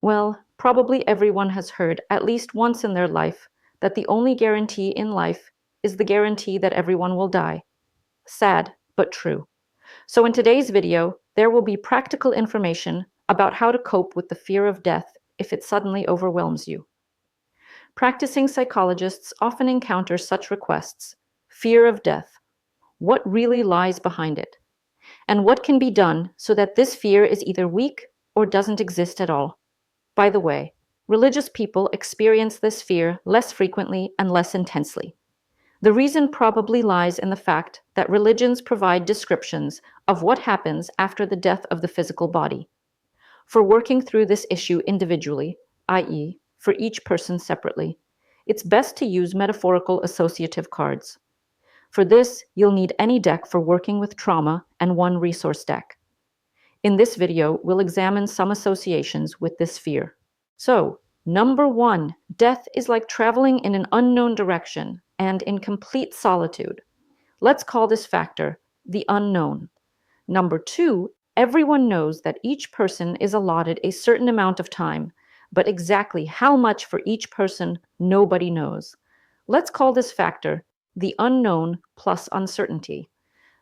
Well, probably everyone has heard at least once in their life that the only guarantee in life is the guarantee that everyone will die. Sad, but true. So in today's video, there will be practical information about how to cope with the fear of death if it suddenly overwhelms you. Practicing psychologists often encounter such requests: fear of death. What really lies behind it? And what can be done so that this fear is either weak or doesn't exist at all? By the way, religious people experience this fear less frequently and less intensely. The reason probably lies in the fact that religions provide descriptions of what happens after the death of the physical body. For working through this issue individually, i.e., for each person separately, it's best to use metaphorical associative cards. For this, you'll need any deck for working with trauma and one resource deck. In this video, we'll examine some associations with this fear. So, number 1, death is like traveling in an unknown direction and in complete solitude. Let's call this factor the unknown. Number 2, everyone knows that each person is allotted a certain amount of time, but exactly how much for each person, nobody knows. Let's call this factor the unknown plus uncertainty.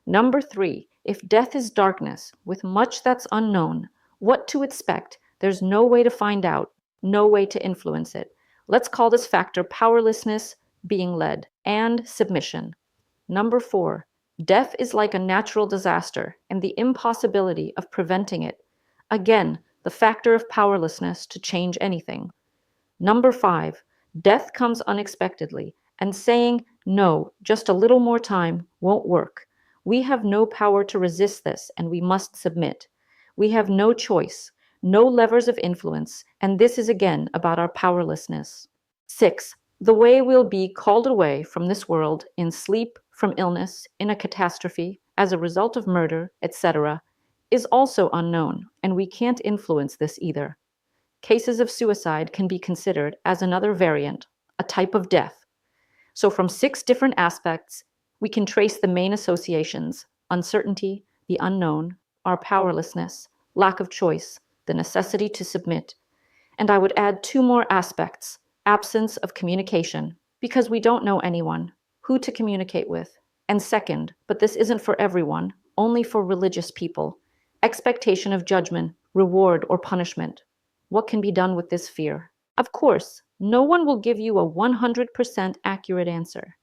Number 3, if death is darkness with much that's unknown, what to expect, there's no way to find out, no way to influence it. Let's call this factor powerlessness, being led, and submission. Number 4, death is like a natural disaster and the impossibility of preventing it. Again, the factor of powerlessness to change anything. Number 5, death comes unexpectedly, and saying, no, just a little more time, won't work. We have no power to resist this, and we must submit. We have no choice, no levers of influence, and this is again about our powerlessness. 6, the way we'll be called away from this world in sleep, from illness, in a catastrophe, as a result of murder, etc., is also unknown, and we can't influence this either. Cases of suicide can be considered as another variant, a type of death. So from 6 different aspects, we can trace the main associations: uncertainty, the unknown, our powerlessness, lack of choice, the necessity to submit. And I would add 2 more aspects: absence of communication, because we don't know anyone, who to communicate with. And second, but this isn't for everyone, only for religious people, expectation of judgment, reward, or punishment. What can be done with this fear? Of course, no one will give you a 100% accurate answer.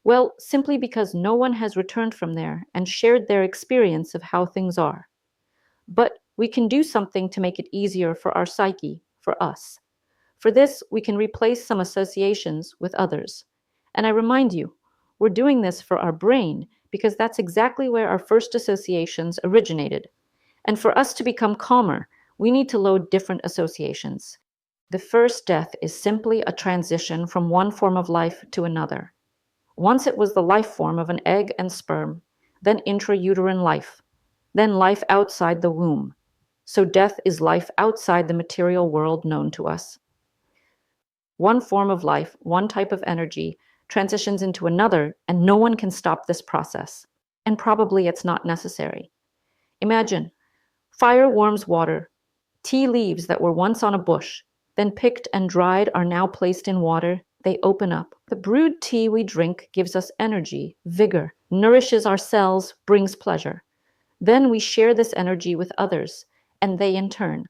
Well, simply because no one has returned from there and shared their experience of how things are. But we can do something to make it easier for our psyche, for us. For this, we can replace some associations with others. And I remind you, we're doing this for our brain because that's exactly where our first associations originated. And for us to become calmer, we need to load different associations. The first death is simply a transition from one form of life to another. Once it was the life form of an egg and sperm, then intrauterine life, then life outside the womb. So death is life outside the material world known to us. One form of life, one type of energy, transitions into another, and no one can stop this process. And probably it's not necessary. Imagine, fire warms water. Tea leaves that were once on a bush, then picked and dried, are now placed in water. They open up. The brewed tea we drink gives us energy, vigor, nourishes our cells, brings pleasure. Then we share this energy with others, and they in turn,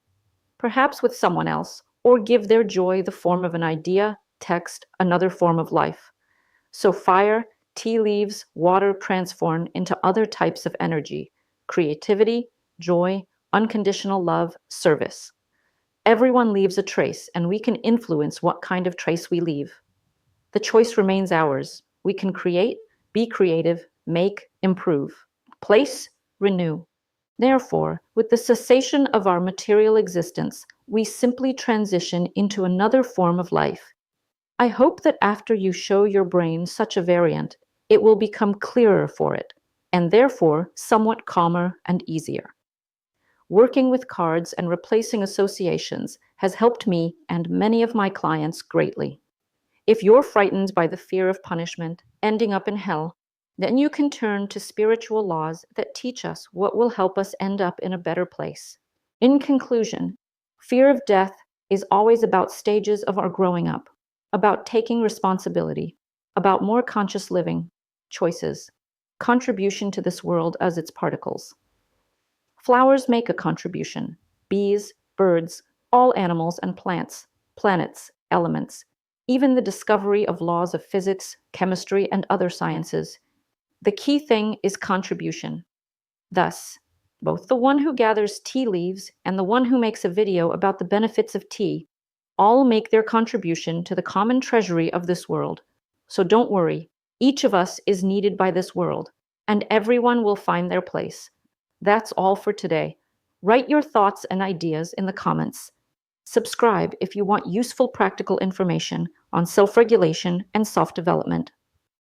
perhaps with someone else, or give their joy the form of an idea, text, another form of life. So fire, tea leaves, water transform into other types of energy: creativity, joy, unconditional love, service. Everyone leaves a trace, and we can influence what kind of trace we leave. The choice remains ours. We can create, be creative, make, improve, place, renew. Therefore, with the cessation of our material existence, we simply transition into another form of life. I hope that after you show your brain such a variant, it will become clearer for it, and therefore somewhat calmer and easier. Working with cards and replacing associations has helped me and many of my clients greatly. If you're frightened by the fear of punishment, ending up in hell, then you can turn to spiritual laws that teach us what will help us end up in a better place. In conclusion, fear of death is always about stages of our growing up, about taking responsibility, about more conscious living, choices, contribution to this world as its particles. Flowers make a contribution. Bees, birds, all animals and plants, planets, elements, even the discovery of laws of physics, chemistry, and other sciences. The key thing is contribution. Thus, both the one who gathers tea leaves and the one who makes a video about the benefits of tea all make their contribution to the common treasury of this world. So don't worry, each of us is needed by this world, and everyone will find their place. That's all for today. Write your thoughts and ideas in the comments. Subscribe if you want useful practical information on self-regulation and self-development.